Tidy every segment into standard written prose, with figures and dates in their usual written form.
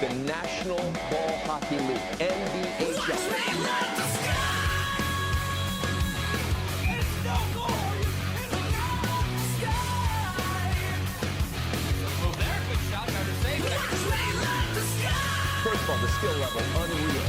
the National Ball Hockey League, NBHL. First of all, the skill level, unreal.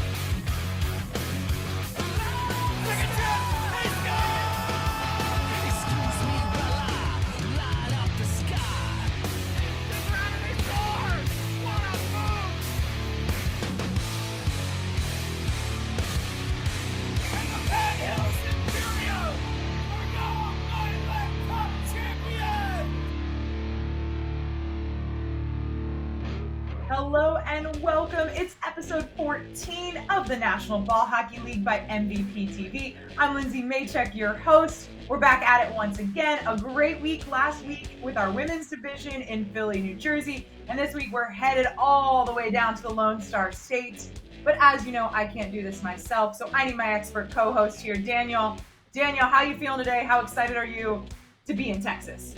Hello and welcome. It's episode 14 of the National Ball Hockey League by MVP TV. I'm Lindsey, Machak, your host. We're back at it once again. A great week last week with our women's division in Philly, New Jersey. And this week we're headed all the way down to the Lone Star State. But as you know, I can't do this myself, so I need my expert co-host here, Daniel. Daniel, how are you feeling today? How excited are you to be in Texas?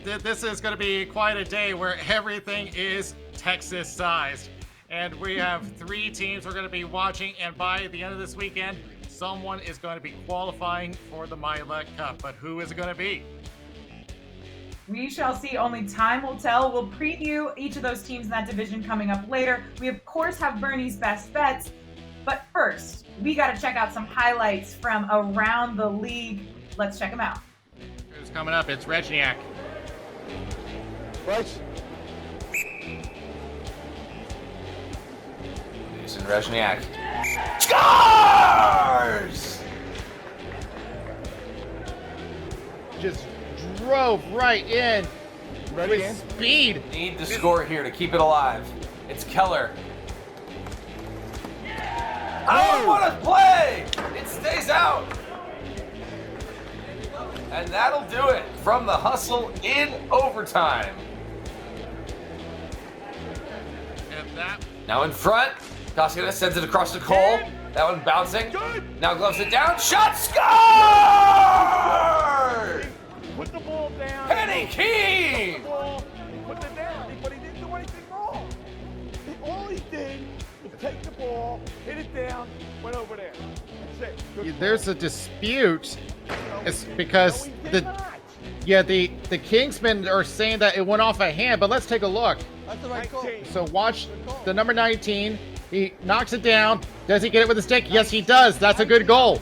This is going to be quite a day where everything is Texas-sized. And we have 3 teams we're going to be watching, and by the end of this weekend, someone is going to be qualifying for the Machak Cup. But who is it going to be? We shall see. Only time will tell. We'll preview each of those teams in that division coming up later. We, of course, have Bernie's best bets. But first, we got to check out some highlights from around the league. Let's check them out. Who's coming up? It's Rezniak. Bryce. Jason Rezniak. Scores! Just drove right in with speed. Need to score here to keep it alive. It's Keller. Oh, what a play! It stays out. And that'll do it from the hustle in overtime. And that Now in front, Koskinen sends it across to Cole. That one bouncing. Now gloves it down. Shot, score! Put the ball down. Penny Keene! He put it down, but he didn't do anything wrong. All he did was take the ball, hit it down, went over there. That's it. Good there's a dispute. It's because the Kingsmen are saying that it went off a hand, but let's take a look. That's the right call. So watch the number 19. He knocks it down. Does he get it with a stick? Yes, he does. That's a good goal.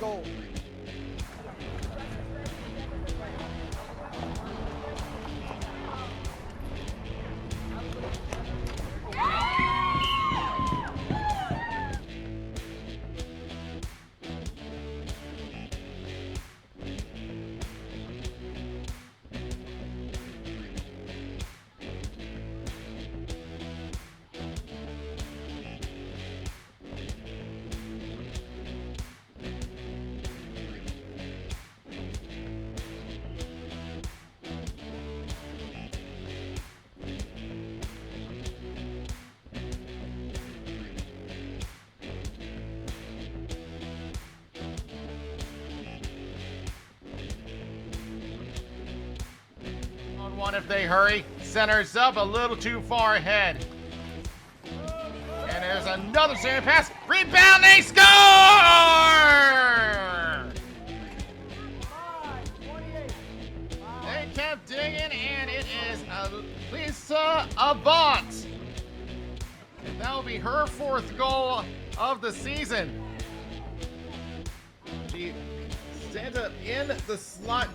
One if they hurry. Centers up a little too far ahead. And there's another center pass. Rebound, they score! They kept digging, and it is Lisa Avant. And that will be her 4th goal of the season. She stands up in the slot.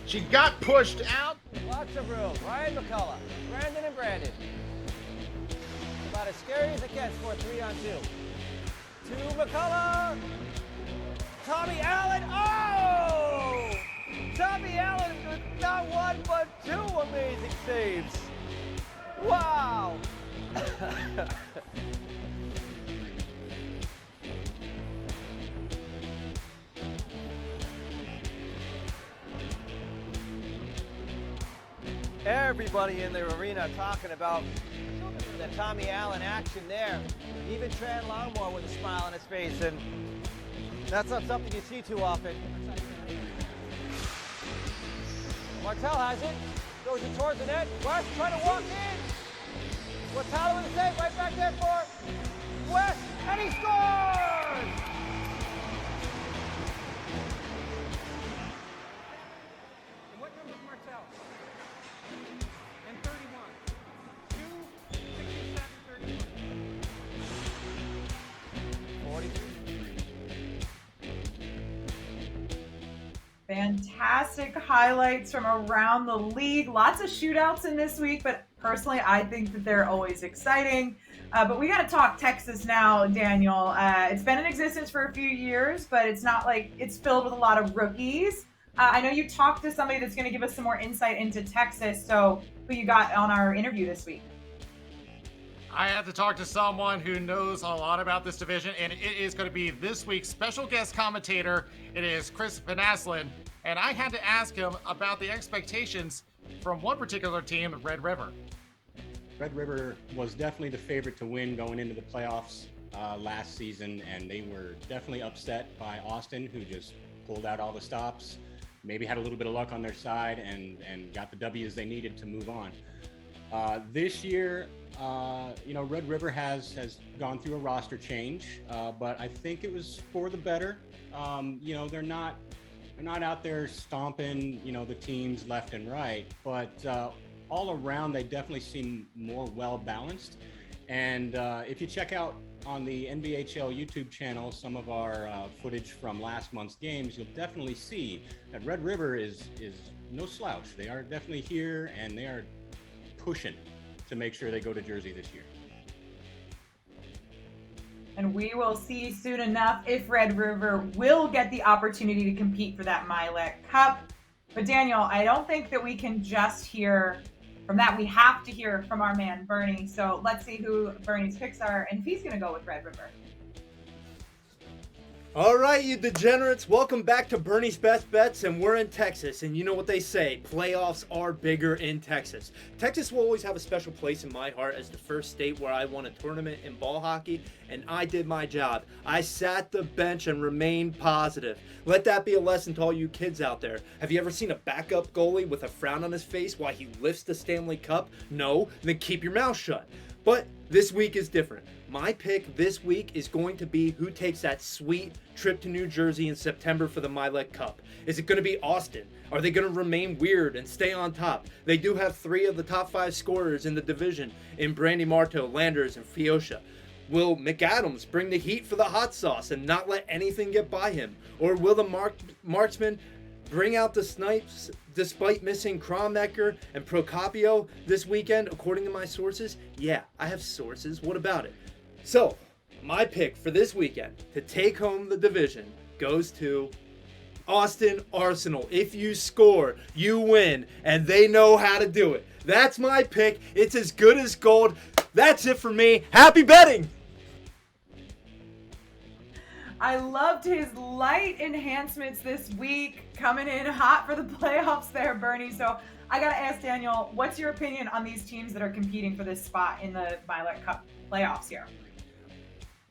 She got pushed out. Lots of room. Ryan McCullough, Brandon and Brandon. About as scary as it gets for a 3-on-2. To McCullough. Tommy Allen. Oh! Tommy Allen with not one but 2 amazing saves. Wow! Everybody in the arena talking about the Tommy Allen action there. Even Tran Longmore with a smile on his face, and that's not something you see too often. Martel has it, goes it towards the net. West trying to walk in. What's Tyler with the save right back there for West, and he scores! And what number is Marcel? And 31. 2, 67, 31. 42. Fantastic highlights from around the league. Lots of shootouts in this week, but personally, I think that they're always exciting. But we got to talk Texas now, Daniel. It's been in existence for a few years, but it's not like it's filled with a lot of rookies. I know you talked to somebody that's going to give us some more insight into Texas. So who you got on our interview this week? I had to talk to someone who knows a lot about this division, and it is going to be this week's special guest commentator. It is Chris Vanaslin, and I had to ask him about the expectations from one particular team, Red River. Red River was definitely the favorite to win going into the playoffs last season, and they were definitely upset by Austin, who just pulled out all the stops, maybe had a little bit of luck on their side, and got the W's they needed to move on. This year, Red River has gone through a roster change, but I think it was for the better. They're not out there stomping, the teams left and right, but all around they definitely seem more well balanced. And if you check out on the NBHL YouTube channel some of our footage from last month's games, you'll definitely see that Red River is no slouch. They are definitely here, and they are pushing to make sure they go to Jersey this year. And we will see soon enough if Red River will get the opportunity to compete for that Milet Cup. But Daniel, I don't think that we can just hear from that. We have to hear from our man, Bernie. So let's see who Bernie's picks are and if he's going to go with Red River. All right, you degenerates, welcome back to Bernie's Best Bets, and we're in Texas, and you know what they say, playoffs are bigger in Texas. Texas will always have a special place in my heart as the first state where I won a tournament in ball hockey, and I did my job. I sat the bench and remained positive. Let that be a lesson to all you kids out there. Have you ever seen a backup goalie with a frown on his face while he lifts the Stanley Cup? No? Then keep your mouth shut. But this week is different. My pick this week is going to be who takes that sweet trip to New Jersey in September for the Milet Cup. Is it going to be Austin? Are they going to remain weird and stay on top? They do have 3 of the top 5 scorers in the division in Brandy Marteau, Landers, and Fiosha. Will McAdams bring the heat for the hot sauce and not let anything get by him? Or will the marksman bring out the snipes despite missing Kromecker and Procopio this weekend, according to my sources? Yeah, I have sources. What about it? So, my pick for this weekend to take home the division goes to Austin Arsenal. If you score, you win, and they know how to do it. That's my pick. It's as good as gold. That's it for me. Happy betting! I loved his light enhancements this week, coming in hot for the playoffs there, Bernie. So I got to ask Daniel, what's your opinion on these teams that are competing for this spot in the Milet Cup playoffs here?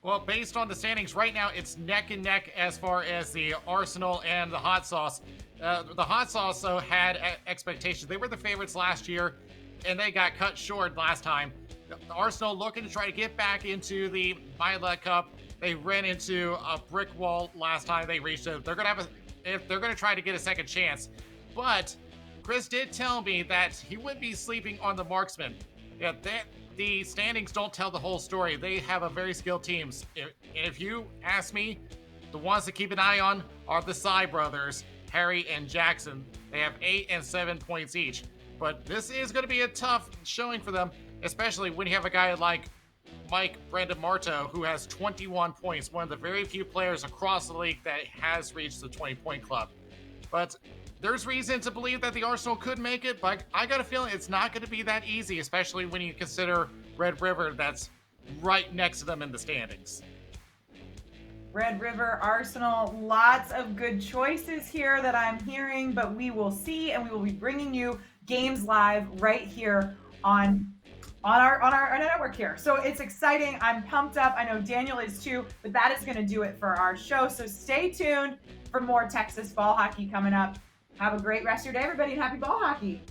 Well, based on the standings right now, it's neck and neck as far as the Arsenal and the Hot Sauce. The Hot Sauce had expectations. They were the favorites last year, and they got cut short last time. The Arsenal looking to try to get back into the Milet Cup. They ran into a brick wall last time they reached it. They're gonna try to get a second chance. But Chris did tell me that he wouldn't be sleeping on the marksman. Yeah, the standings don't tell the whole story. They have a very skilled teams. If you ask me, the ones to keep an eye on are the Sy brothers, Harry and Jackson. They have 8 and 7 points each. But this is going to be a tough showing for them, especially when you have a guy like Mike Brandon Marteau, who has 21 points, one of the very few players across the league that has reached the 20-point club. But there's reason to believe that the Arsenal could make it, but I got a feeling it's not going to be that easy, especially when you consider Red River that's right next to them in the standings. Red River, Arsenal, lots of good choices here that I'm hearing, but we will see, and we will be bringing you games live right here on our network here. So it's exciting. I'm pumped up. I know Daniel is too, but that is going to do it for our show. So stay tuned for more Texas ball hockey coming up. Have a great rest of your day, everybody, and happy ball hockey.